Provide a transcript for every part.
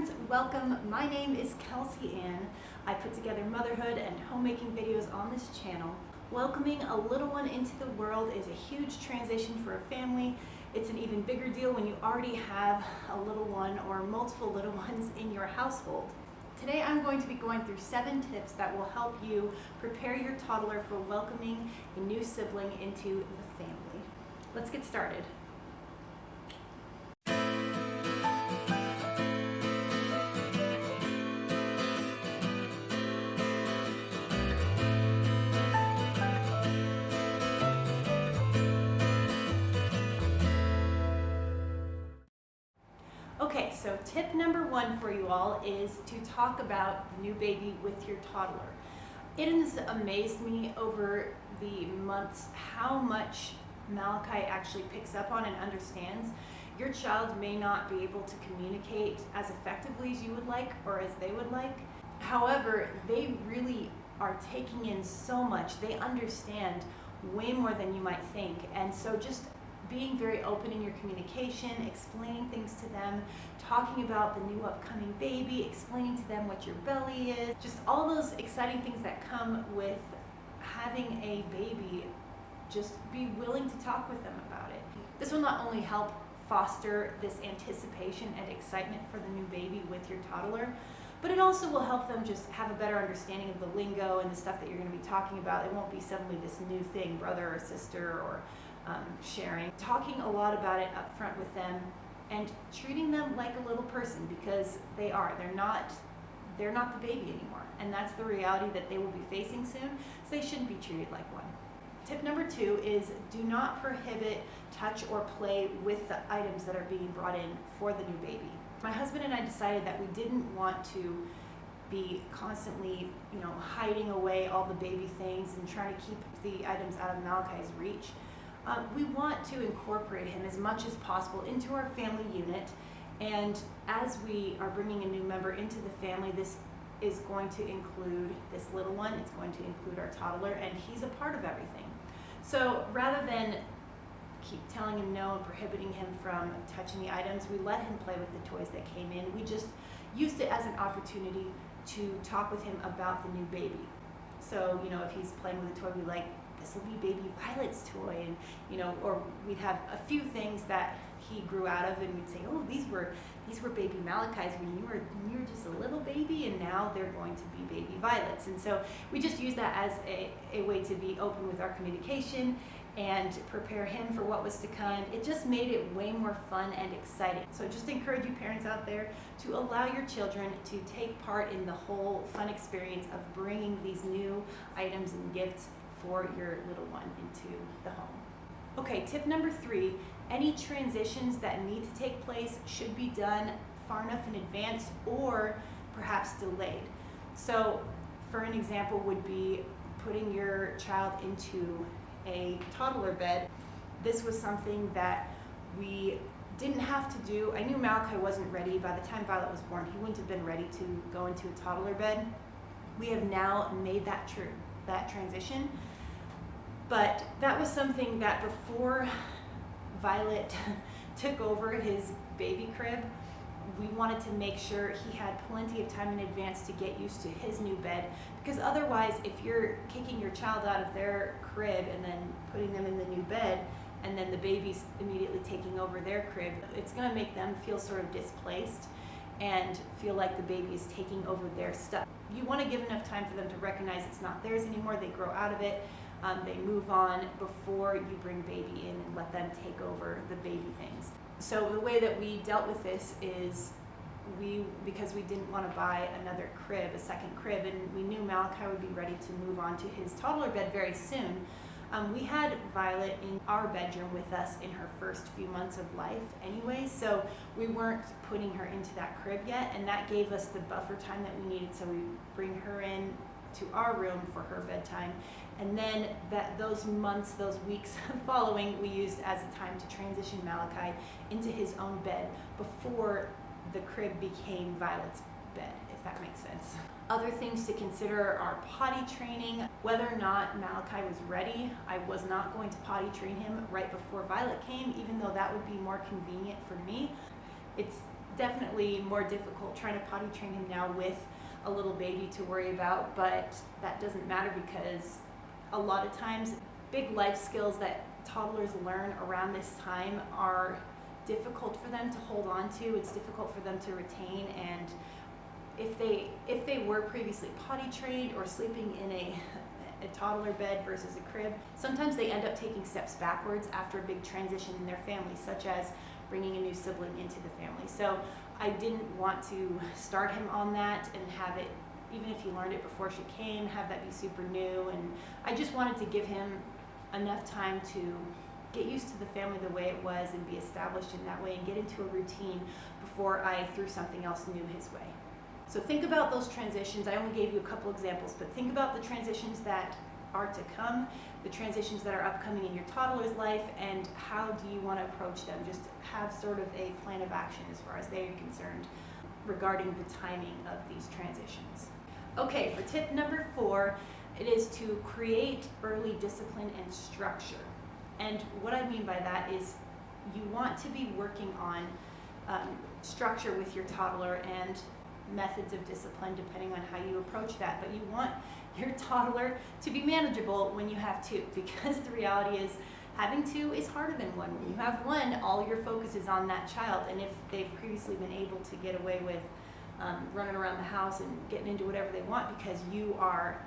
friends, welcome. My name is Kelsey Ann. I put together motherhood and homemaking videos on this channel. Welcoming a little one into the world is a huge transition for a family. It's an even bigger deal when you already have a little one or multiple little ones in your household. Today I'm going to be going through 7 tips that will help you prepare your toddler for welcoming a new sibling into the family. Let's get started. Okay, so tip number 1 for you all is to talk about the new baby with your toddler. It has amazed me over the months how much Malachi actually picks up on and understands. Your child may not be able to communicate as effectively as you would like or as they would like. However, they really are taking in so much. They understand way more than you might think. And so just being very open in your communication, explaining things to them, talking about the new upcoming baby, explaining to them what your belly is, just all those exciting things that come with having a baby. Just be willing to talk with them about it. This will not only help foster this anticipation and excitement for the new baby with your toddler, but it also will help them just have a better understanding of the lingo and the stuff that you're going to be talking about. It won't be suddenly this new thing, brother or sister or sharing. Talking a lot about it up front with them and treating them like a little person, because they are. They're not the baby anymore, and that's the reality that they will be facing soon, so they shouldn't be treated like one. Tip number 2 is do not prohibit touch or play with the items that are being brought in for the new baby. My husband and I decided that we didn't want to be constantly, hiding away all the baby things and trying to keep the items out of Malachi's reach. We want to incorporate him as much as possible into our family unit, and as we are bringing a new member into the family, this is going to include this little one, it's going to include our toddler, and he's a part of everything. So rather than keep telling him no and prohibiting him from touching the items, we let him play with the toys that came in. We just used it as an opportunity to talk with him about the new baby. So, if he's playing with a toy we like, this will be baby Violet's toy, and or we'd have a few things that he grew out of, and we'd say, oh, these were baby Malachi's when you were just a little baby, and now they're going to be baby Violets. And so we just use that as a way to be open with our communication and prepare him for what was to come. It just made it way more fun and exciting. So just encourage you parents out there to allow your children to take part in the whole fun experience of bringing these new items and gifts for your little one into the home. Okay, tip number 3, any transitions that need to take place should be done far enough in advance or perhaps delayed. So for an example would be putting your child into a toddler bed. This was something that we didn't have to do. I knew Malachi wasn't ready. By the time Violet was born, he wouldn't have been ready to go into a toddler bed. We have now made that transition. But that was something that before Violet took over his baby crib, we wanted to make sure he had plenty of time in advance to get used to his new bed, because otherwise if you're kicking your child out of their crib and then putting them in the new bed and then the baby's immediately taking over their crib, it's going to make them feel sort of displaced and feel like the baby is taking over their stuff. You want to give enough time for them to recognize it's not theirs anymore. They grow out of it. They move on before you bring baby in and let them take over the baby things. So the way that we dealt with this is because we didn't want to buy another crib, a second crib, and we knew Malachi would be ready to move on to his toddler bed very soon. We had Violet in our bedroom with us in her first few months of life anyway, so we weren't putting her into that crib yet, and that gave us the buffer time that we needed, so we bring her in to our room for her bedtime, and then those months, those weeks following, we used as a time to transition Malachi into his own bed before the crib became Violet's bed, if that makes sense. Other things to consider are potty training. Whether or not Malachi was ready, I was not going to potty train him right before Violet came, even though that would be more convenient for me. It's definitely more difficult trying to potty train him now with a little baby to worry about, but that doesn't matter because a lot of times big life skills that toddlers learn around this time are difficult for them to hold on to. It's difficult for them to retain, and if they were previously potty trained or sleeping in a toddler bed versus a crib, sometimes they end up taking steps backwards after a big transition in their family, such as bringing a new sibling into the family. So I didn't want to start him on that and have it, even if he learned it before she came, have that be super new. And I just wanted to give him enough time to get used to the family the way it was and be established in that way and get into a routine before I threw something else new his way. So think about those transitions. I only gave you a couple examples, but think about the transitions that are to come, the transitions that are upcoming in your toddler's life, and how do you want to approach them. Just have sort of a plan of action as far as they are concerned regarding the timing of these transitions. Okay, for tip number 4, it is to create early discipline and structure. And what I mean by that is you want to be working on structure with your toddler and methods of discipline depending on how you approach that. But you want your toddler to be manageable when you have 2, because the reality is having 2 is harder than 1. When you have 1, all your focus is on that child, and if they've previously been able to get away with running around the house and getting into whatever they want because you are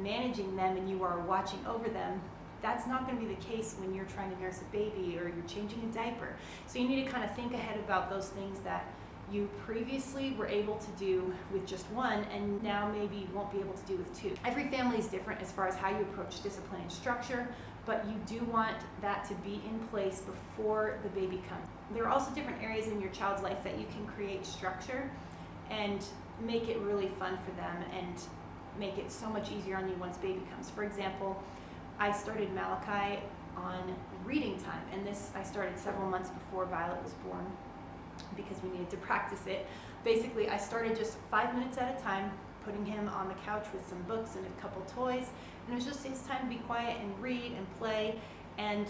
managing them and you are watching over them, that's not going to be the case when you're trying to nurse a baby or you're changing a diaper. So you need to kind of think ahead about those things that you previously were able to do with just 1 and now maybe won't be able to do with 2. Every family is different as far as how you approach discipline and structure, but you do want that to be in place before the baby comes. There are also different areas in your child's life that you can create structure and make it really fun for them and make it so much easier on you once baby comes. For example, I started Malachi on reading time, and this I started several months before Violet was born because we needed to practice it. Basically, I started just 5 minutes at a time, putting him on the couch with some books and a couple toys, and it was just his time to be quiet and read and play, and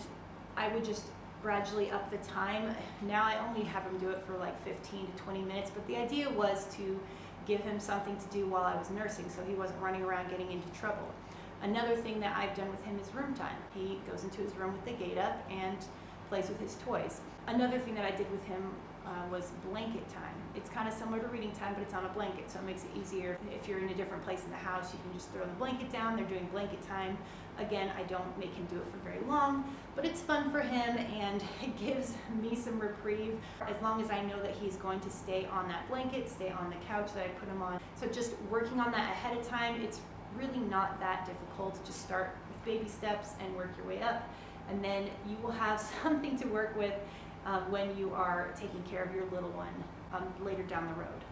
I would just gradually up the time. Now I only have him do it for like 15 to 20 minutes, but the idea was to give him something to do while I was nursing so he wasn't running around getting into trouble. Another thing that I've done with him is room time. He goes into his room with the gate up and plays with his toys. Another thing that I did with him was blanket time. It's kind of similar to reading time, but it's on a blanket, so it makes it easier. If you're in a different place in the house, you can just throw the blanket down. They're doing blanket time. Again, I don't make him do it for very long, but it's fun for him and it gives me some reprieve as long as I know that he's going to stay on that blanket, stay on the couch that I put him on. So just working on that ahead of time, it's really not that difficult. Just start with baby steps and work your way up, and then you will have something to work with when you are taking care of your little one later down the road.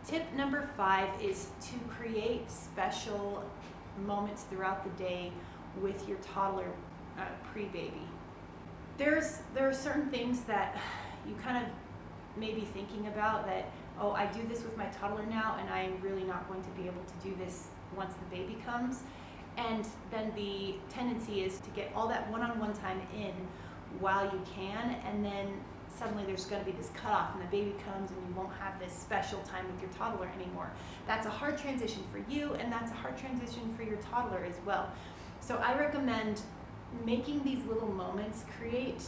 Tip number 5 is to create special moments throughout the day with your toddler pre-baby. There are certain things that you kind of may be thinking about that, oh, I do this with my toddler now and I'm really not going to be able to do this once the baby comes. And then the tendency is to get all that one-on-one time in while you can, and then suddenly there's going to be this cutoff and the baby comes and you won't have this special time with your toddler anymore. That's a hard transition for you, and that's a hard transition for your toddler as well. So I recommend making these little moments, create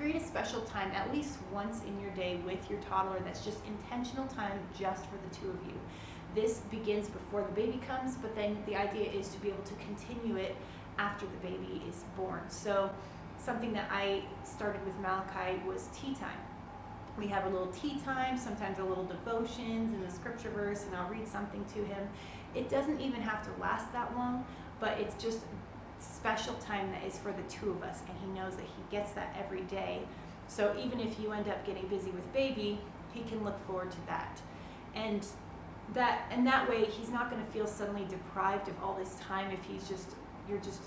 a special time at least once in your day with your toddler that's just intentional time just for the 2 of you. This begins before the baby comes, but then the idea is to be able to continue it after the baby is born. So something that I started with Malachi was tea time. We have a little tea time, sometimes a little devotions and a scripture verse, and I'll read something to him. It doesn't even have to last that long, but it's just special time that is for the 2 of us, and he knows that he gets that every day. So even if you end up getting busy with baby, he can look forward to that. And that way he's not going to feel suddenly deprived of all this time if you're just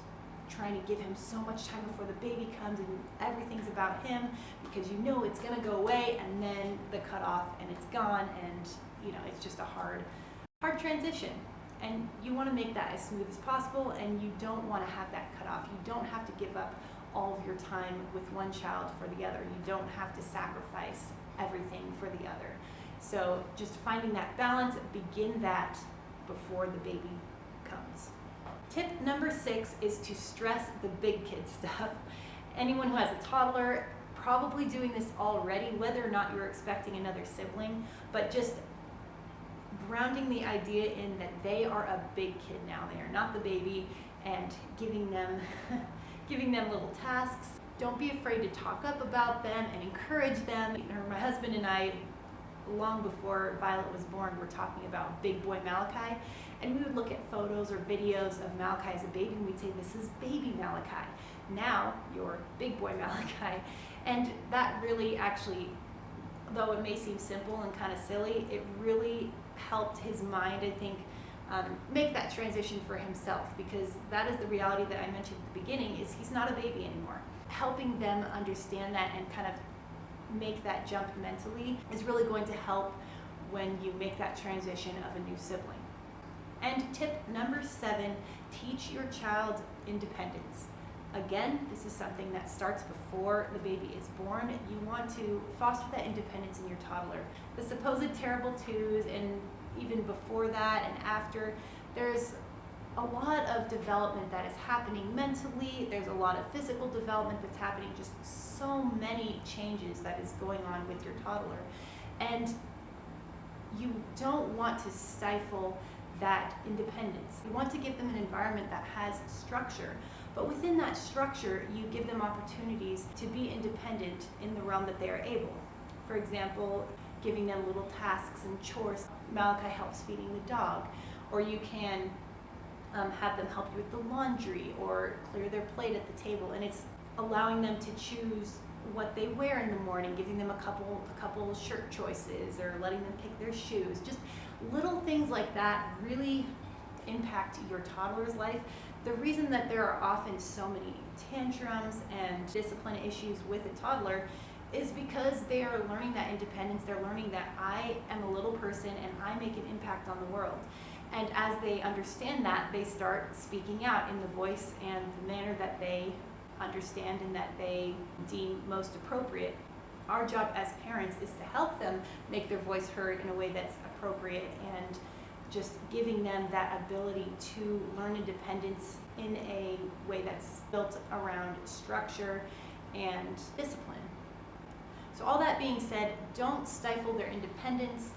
trying to give him so much time before the baby comes and everything's about him, because you know it's going to go away and then the cutoff and it's gone, and it's just a hard transition. And you want to make that as smooth as possible, and you don't want to have that cutoff. You don't have to give up all of your time with one child for the other. You don't have to sacrifice everything for the other. So just finding that balance, begin that before the baby comes. Tip number 6 is to stress the big kid stuff. Anyone who has a toddler probably doing this already, whether or not you're expecting another sibling, but just grounding the idea in that they are a big kid now. They are not the baby, and giving them little tasks. Don't be afraid to talk up about them and encourage them. My husband and I, long before Violet was born, were talking about big boy Malachi, and we would look at photos or videos of Malachi as a baby, and we'd say, this is baby Malachi. Now you're big boy Malachi. And that really actually, though it may seem simple and kind of silly, it really helped his mind, I think, make that transition for himself, because that is the reality that I mentioned at the beginning, is he's not a baby anymore. Helping them understand that and kind of make that jump mentally is really going to help when you make that transition of a new sibling. And tip number 7, teach your child independence. Again, this is something that starts before the baby is born. You want to foster that independence in your toddler. The supposed terrible twos, and even before that and after, there's a lot of development that is happening mentally. There's a lot of physical development that's happening, just so many changes that is going on with your toddler. And you don't want to stifle that independence. You want to give them an environment that has structure, but within that structure, you give them opportunities to be independent in the realm that they are able. For example, giving them little tasks and chores. Malachi helps feeding the dog, or you can have them help you with the laundry or clear their plate at the table, and it's allowing them to choose what they wear in the morning, giving them a couple shirt choices, or letting them pick their shoes. Just little things like that really impact your toddler's life. The reason that there are often so many tantrums and discipline issues with a toddler is because they are learning that independence. They're learning that I am a little person and I make an impact on the world. And as they understand that, they start speaking out in the voice and the manner that they understand and that they deem most appropriate. Our job as parents is to help them make their voice heard in a way that's appropriate, and just giving them that ability to learn independence in a way that's built around structure and discipline. So all that being said, don't stifle their independence.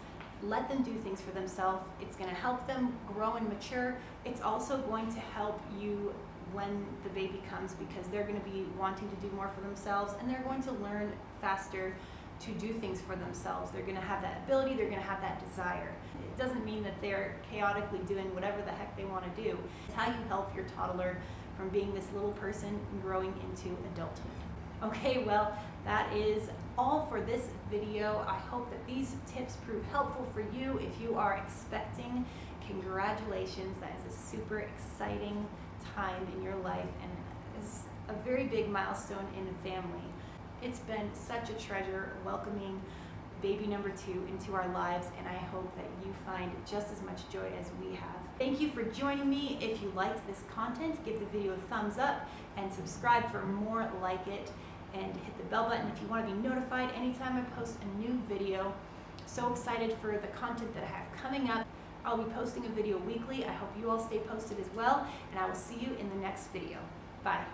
Let them do things for themselves. It's going to help them grow and mature. It's also going to help you when the baby comes, because they're going to be wanting to do more for themselves, and they're going to learn faster to do things for themselves. They're going to have that ability, they're going to have that desire. It doesn't mean that they're chaotically doing whatever the heck they want to do. It's how you help your toddler from being this little person and growing into adulthood. Okay, well, that is all for this video. I hope that these tips prove helpful for you. If you are expecting, congratulations. That is a super exciting time in your life and is a very big milestone in a family. It's been such a treasure welcoming baby number 2 into our lives, and I hope that you find just as much joy as we have. Thank you for joining me. If you liked this content, give the video a thumbs up and subscribe for more like it, and hit the bell button if you want to be notified anytime I post a new video. So excited for the content that I have coming up. I'll be posting a video weekly. I hope you all stay posted as well, and I will see you in the next video. Bye.